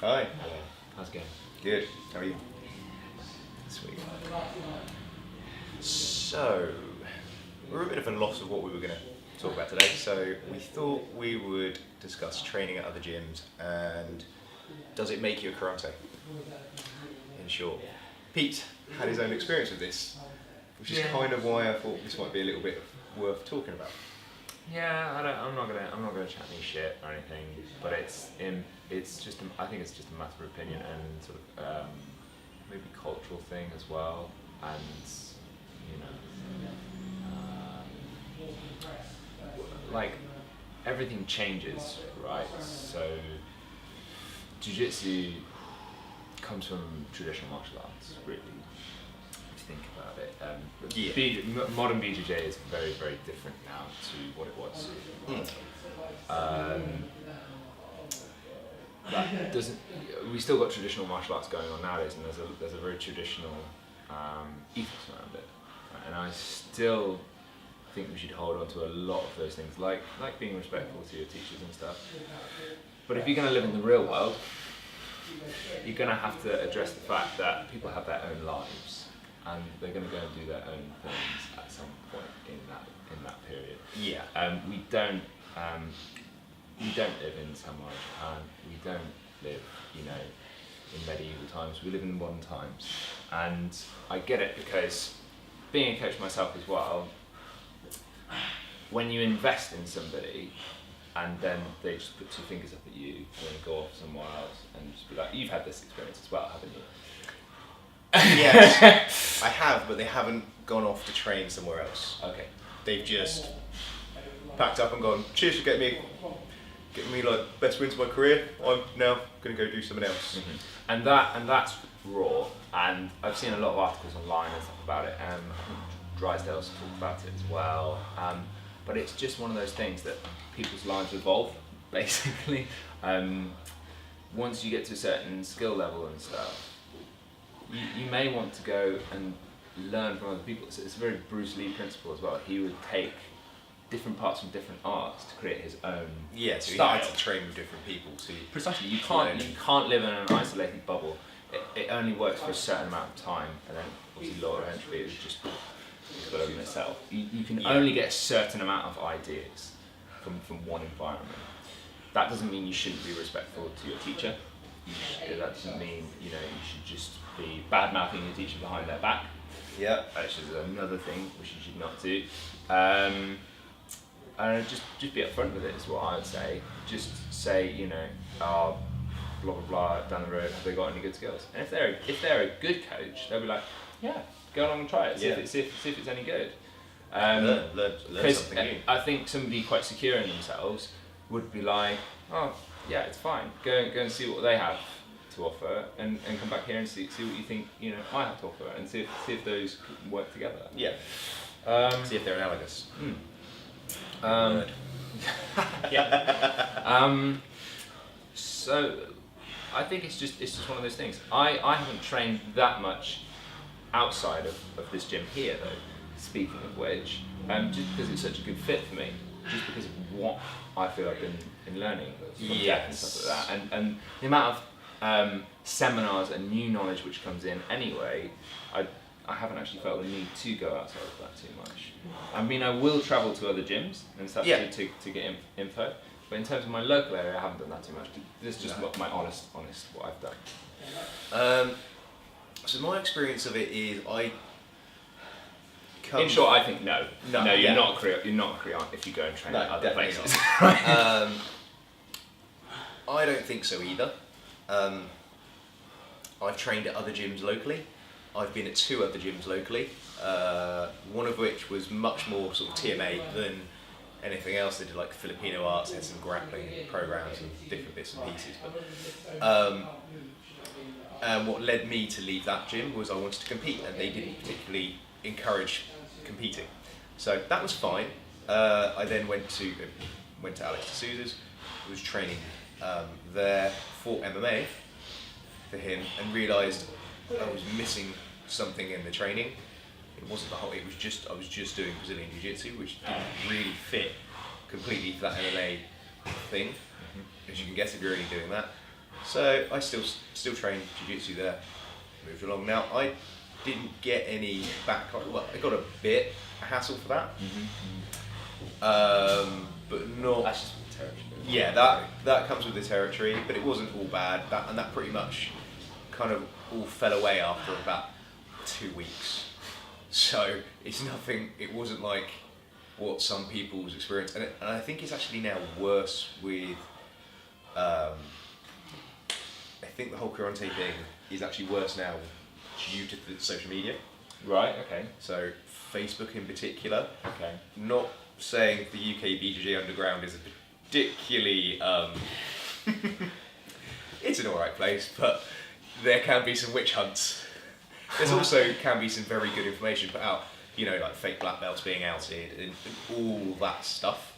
Hi. How's it going? Good. How are you? Sweet. So, we're a bit of a loss of what we were going to talk about today, so we thought we would discuss training at other gyms and does it make you a Creonte? In short. Pete had his own experience with this, which is kind of why I thought this might be a little bit worth talking about. Yeah, I'm not gonna chat any shit or anything, but I think it's just a matter of opinion and sort of maybe cultural thing as well, and like everything changes, right? So Jiu-Jitsu comes from traditional martial arts, really. If you think about it, modern BJJ is very, very different now to what it was. That doesn't. We still got traditional martial arts going on nowadays, and there's a very traditional ethos around it, and I still think we should hold on to a lot of those things, like being respectful to your teachers and stuff. But if you're going to live in the real world, you're going to have to address the fact that people have their own lives, and they're going to go and do their own things at some point in that period. Yeah. We don't live in Samurai Japan. We don't live, in medieval times. We live in modern times, and I get it because being a coach myself as well. When you invest in somebody, and then they just put two fingers up at you and then go off somewhere else and just be like, you've had this experience as well, haven't you? Yes, I have, but they haven't gone off to train somewhere else. Okay. They've just packed up and gone, cheers for getting me like best wins of my career. I'm now going to go do something else. Mm-hmm. And that's raw. And I've seen a lot of articles online and stuff about it. Drysdale's talked about it as well. But it's just one of those things that people's lives evolve, basically. Once you get to a certain skill level and stuff, you may want to go and learn from other people. So it's a very Bruce Lee principle as well. He would take different parts from different arts to create his own style. He had to train with different people to precisely. You can't live in an isolated bubble. It only works for a certain amount of time, and then obviously law of entropy is just in itself. You can only get a certain amount of ideas from one environment. That doesn't mean you shouldn't be respectful to your teacher. That doesn't mean you should just be bad mouthing your teacher behind their back. Yeah, which is another thing which you should not do. And just be upfront with it is what I would say. Just say blah blah blah down the road. Have they got any good skills? And if they're a good coach, they'll be like, yeah. Go along and try it. See if it's any good. Learn something new. I think somebody quite secure in themselves would be like, oh yeah, it's fine. Go and see what they have to offer, and come back here and see what you think I have to offer, and see if those work together. Yeah. See if they're analogous. Yeah. So I think it's just one of those things. I haven't trained that much outside of this gym here though, speaking of which, just because it's such a good fit for me, just because of what I feel I've been learning from Jack and stuff like that, and the amount of seminars and new knowledge which comes in anyway, I haven't actually felt the need to go outside of that too much. I mean, I will travel to other gyms and stuff to get info, but in terms of my local area I haven't done that too much. This is just my honest what I've done. So my experience of it is in short, I think no, you're not Creonte if you go and train at other places. I don't think so either. I've trained at other gyms locally. I've been at 2 other gyms locally, one of which was much more sort of TMA than anything else. They did like Filipino arts, had some grappling programs and different bits and pieces. But what led me to leave that gym was I wanted to compete, and they didn't particularly encourage competing. So that was fine. I then went to Alex D'Souza's, was training there, fought MMA for him, and realised I was missing something in the training. It wasn't the whole. It was just I was just doing Brazilian Jiu-Jitsu, which didn't really fit completely for that MMA thing, as you can guess if you're only doing that. So I still train jiu-jitsu there. Moved along. Now I didn't get any back. Well, I got a bit hassle for that, but not. That's just territory. Yeah, that comes with the territory, but it wasn't all bad. That pretty much kind of all fell away after about 2 weeks. So it's nothing. It wasn't like what some people's experience, and I think it's actually now worse with. I think the whole Creonte thing is actually worse now due to the social media. Right. Okay. So Facebook in particular. Okay. Not saying the UK BJJ underground is a particularly. It's an alright place, but there can be some witch hunts. There's also can be some very good information put out. You know, like fake black belts being outed and all that stuff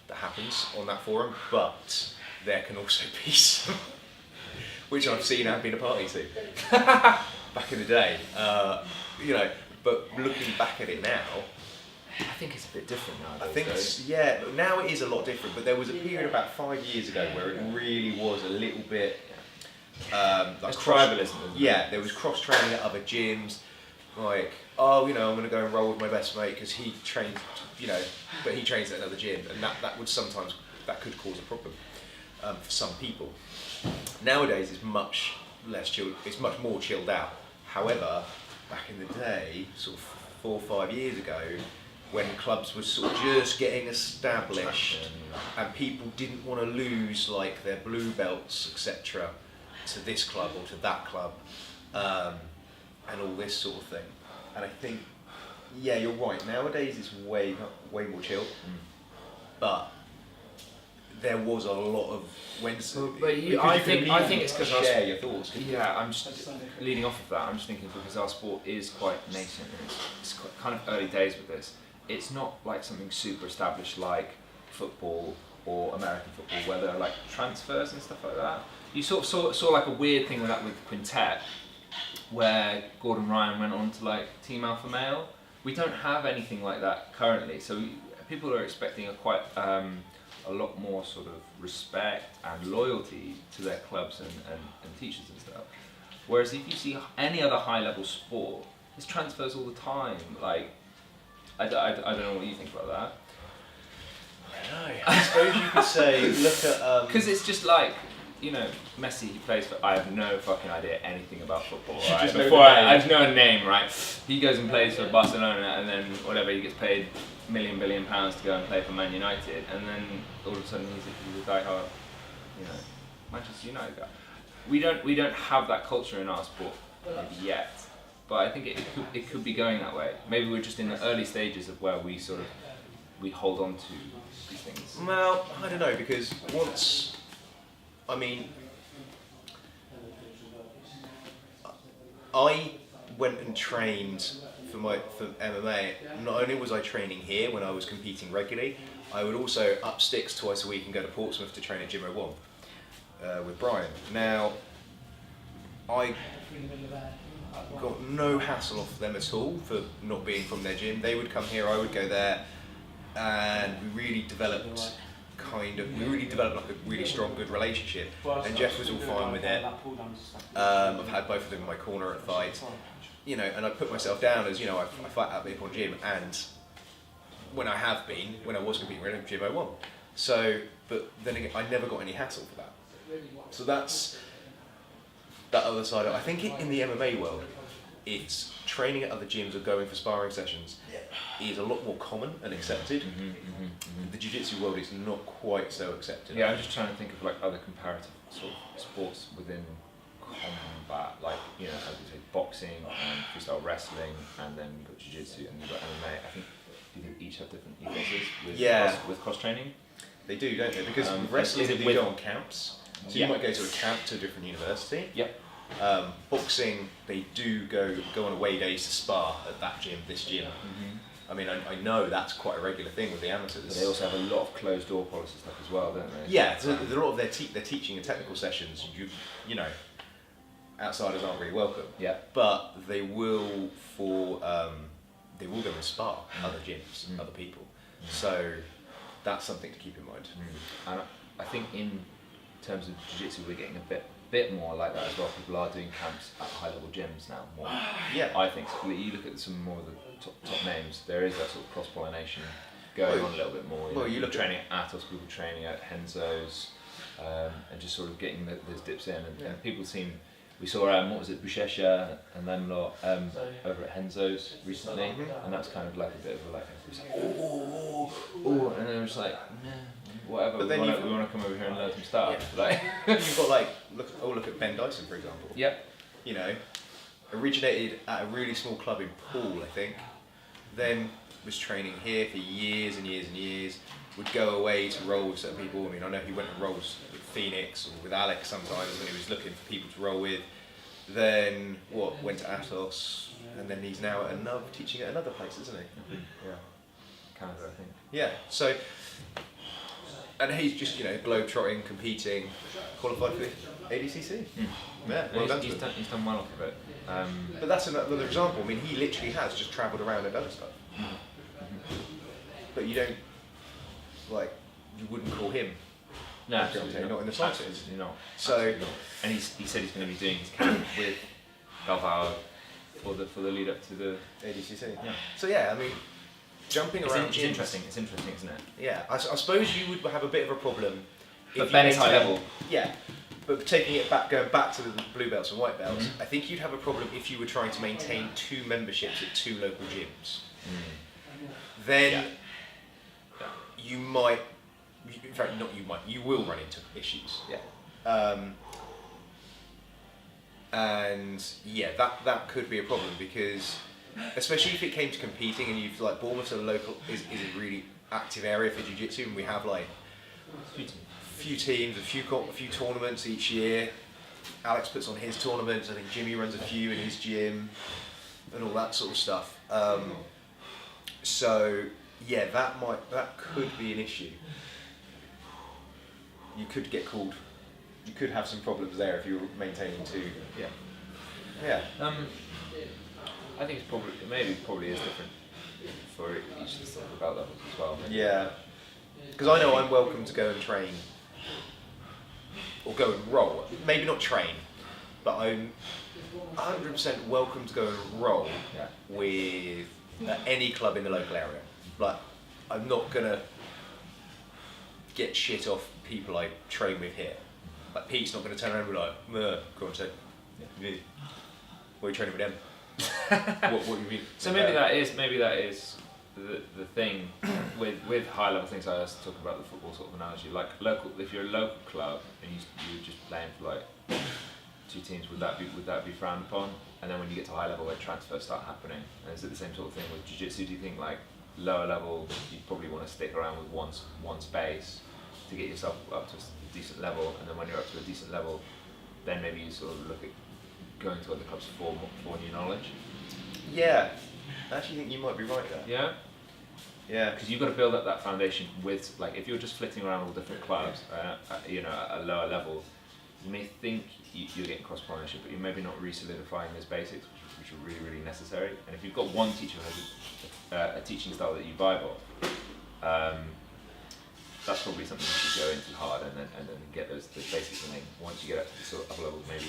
that happens on that forum. But there can also be some, which I've seen and been a party to back in the day. You know, but looking back at it now, I think it's a bit different nowadays. I think now it is a lot different. But there was a period about 5 years ago where it really was a little bit like tribalism. Yeah, there was cross training at other gyms. Like, oh, you know, I'm going to go and roll with my best mate because he trains, you know, but he trains at another gym, and that would sometimes could cause a problem for some people. Nowadays, it's much less chilled. It's much more chilled out. However, back in the day, sort of 4 or 5 years ago, when clubs were sort of just getting established, and people didn't want to lose like their blue belts, etc., to this club or to that club. And all this sort of thing, and I think, yeah, you're right. Nowadays it's way more chill, but there was a lot of when. I think it's because share your thoughts. Yeah, I'm just leading off of that. I'm just thinking because our sport is quite nascent. And it's quite, kind of early days with this. It's not like something super established like football or American football, where there are like transfers and stuff like that. You sort of saw like a weird thing with that with Quintet, where Gordon Ryan went on to like Team Alpha Male. We don't have anything like that currently, so people are expecting a lot more sort of respect and loyalty to their clubs and teachers and stuff. Whereas if you see any other high level sport, there's transfers all the time. Like, I don't know what you think about that. I don't know. I suppose you could say, look at... Because it's just like, you know, Messi, he plays for, I have no fucking idea anything about football, right? I just know a name, right? He goes and plays for Barcelona, and then whatever, he gets paid £1 billion to go and play for Man United, and then all of a sudden he's a diehard, you know, Manchester United guy. We don't have that culture in our sport yet, but I think it could be going that way. Maybe we're just in the early stages of where we hold on to these things. Well, I don't know, because once... I mean, I went and trained for MMA. Not only was I training here when I was competing regularly, I would also up sticks twice a week and go to Portsmouth to train at Gym 01 with Brian. Now, I got no hassle off them at all for not being from their gym. They would come here, I would go there, and we really developed like a really strong, good relationship. And Jeff was all fine with it. I've had both of them in my corner at fights, you know, and I put myself down as, you know, I fight at Big One Gym, and when I was competing at Gym 01. So, but then again, I never got any hassle for that. So that's that other side of it. I think in the MMA world, it's training at other gyms or going for sparring sessions is a lot more common and accepted. The jiu-jitsu world is not quite so accepted. Yeah, I'm just trying to think of like other comparative sort of sports within combat, like, you know, as we say, boxing and freestyle wrestling, and then you've got jiu-jitsu and you've got MMA. I think each have different ethoses with cross training. They do, don't they? Because wrestling, they go on camps. So you might go to a camp to a different university. Yep. Boxing, they do go on away days to spar at that gym, this gym. I mean, I know that's quite a regular thing with the amateurs. But they also have a lot of closed door policy stuff as well, don't they? Yeah, so a lot of their teaching and technical sessions, you know, outsiders aren't really welcome. Yeah. But they will go and spar other gyms, other people. So that's something to keep in mind. And I think in terms of jiu-jitsu, we're getting a bit bit more like that as well. People are doing camps at high level gyms now more. Yeah. I think so. You look at some more of the top names, there is that sort of cross pollination going on a little bit more. You look training at Atos, people training at Henzo's, and just sort of getting those dips in. And people seem. We saw what was it, Bushesha and them lot over at Henzo's recently, and that's kind of like a bit of a like, it was like and then it was like, nah, whatever. But we want to come over here and learn some stuff. Yeah. Like you've got like look at Ben Dyson, for example. Yep. You know, originated at a really small club in Poole, I think. Then was training here for years and years and years. Would go away to roll with certain people. I mean, I know he went and rolls with Phoenix or with Alex sometimes when he was looking for people to roll with. Then went to Atos, and then he's now at teaching at another place, isn't he? Mm-hmm. Yeah. Canada, I think. Yeah. So, and he's just globetrotting, competing, qualified for the ADCC. Yeah. Well done. He's done well off of it. But that's another example. I mean, he literally has just travelled around and done stuff. But you don't. Like, you wouldn't call him. No, absolutely not in the slightest. Absolutely not. So, absolutely not. And he said he's going to be doing his camp with Galvao for the lead up to the ADCC. Yeah. So I mean, jumping around. It's interesting. It's interesting, isn't it? Yeah, I suppose you would have a bit of a problem. But Ben is high level. Yeah, but going back to the blue belts and white belts, I think you'd have a problem if you were trying to maintain 2 memberships at 2 local gyms. Then. You might, in fact, not you might, you will run into issues. Yeah. And that could be a problem because, especially if it came to competing and you've like Bournemouth is a really active area for jiu-jitsu, and we have like few teams, a few tournaments each year. Alex puts on his tournaments. I think Jimmy runs a few in his gym, and all that sort of stuff. So. Yeah, that could be an issue. You could get called. You could have some problems there if you were maintaining 2. Yeah. Yeah. I think it's probably is different for each of the sort of belt levels as well. Maybe. Yeah. Because I know I'm welcome to go and train or go and roll. Maybe not train, but I'm 100% welcome to go and roll with any club in the local area. Like, I'm not gonna get shit off people I train with here. Like, Pete's not gonna turn around and be like, Creonte, what are you training with them? what do you mean? So maybe that is the thing with high level things. I was talking about the football sort of analogy. Like if you're a local club and you're just playing for like 2 teams, would that be frowned upon? And then when you get to high level, where transfers start happening, and is it the same sort of thing with jiu-jitsu? Do you think like lower level, you probably want to stick around with one space to get yourself up to a decent level, and then when you're up to a decent level, then maybe you sort of look at going to other clubs for new knowledge? Yeah, I actually think you might be right there. Yeah? Yeah. Because you've got to build up that foundation with, like, if you're just flitting around all different clubs, at a lower level, you may think you're getting cross-pollination, but you're maybe not re-solidifying those basics, which are really, really necessary. And if you've got one teacher who has a teaching style that you vibe off, that's probably something you should go into hard and then get those basics. And then once you get up to the sort of upper level, maybe,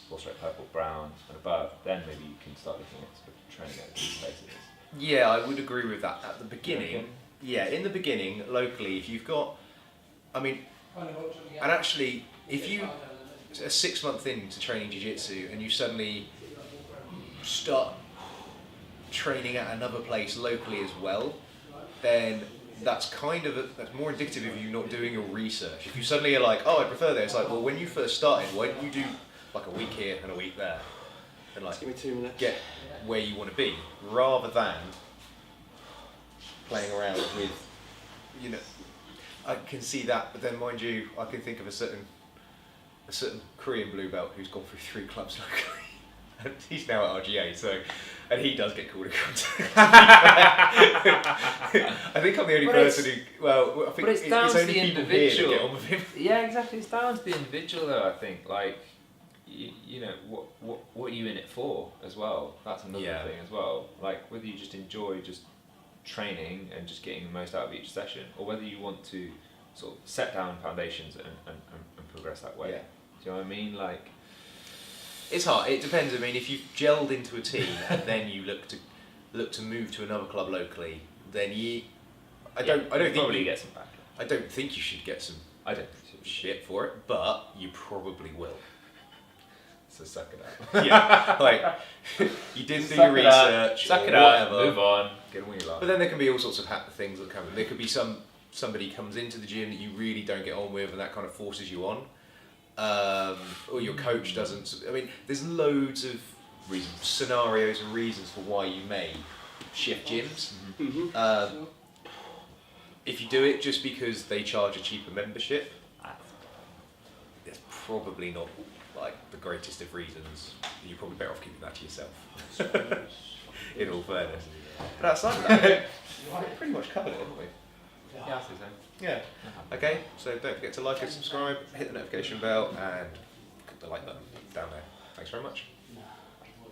full strike purple, brown and above, then maybe you can start looking at sort of training at these basics. Yeah, I would agree with that. At the beginning, in the beginning, locally, if you've got, and actually, if you a 6 month into training jiu-jitsu and you suddenly start training at another place locally as well, then that's that's more indicative of you not doing your research. If you suddenly are like, I prefer this, like, well, when you first started, why didn't you do like a week here and a week there, and like give me 2 minutes. Get where you want to be, rather than playing around with, I can see that, but then mind you, I can think of a certain Korean blue belt who's gone through 3 clubs locally, and he's now at RGA, and he does get called a cunt. I think I'm the only person who. Well, I think it's down to only the people here that individual. get on with him. Yeah, exactly. It's down to the individual, though. I think, like, what are you in it for as well? That's another thing as well. Like, whether you just enjoy just training and just getting the most out of each session, or whether you want to sort of set down foundations and progress that way. Yeah. Do you know what I mean? Like, it's hard. It depends. I mean, if you've gelled into a team and then you look to move to another club locally, then I don't think probably get some back. I don't think you should get some I don't think so. shit for it, but you probably will. So suck it up. Yeah, like you didn't do Suck your it up, research, suck or it up, whatever. move on, get on with your life. But then there can be all sorts of things that come in. There could be somebody comes into the gym that you really don't get on with, and that kind of forces you on. Or your coach doesn't. I mean, there's loads of scenarios and reasons for why you may shift gyms. If you do it just because they charge a cheaper membership, it's probably not like the greatest of reasons. You're probably better off keeping that to yourself. In all fairness. But outside of that, we've pretty much covered it, haven't we? Yeah, I think so. Yeah. Okay, so don't forget to like and subscribe, hit the notification bell, and click the like button down there. Thanks very much.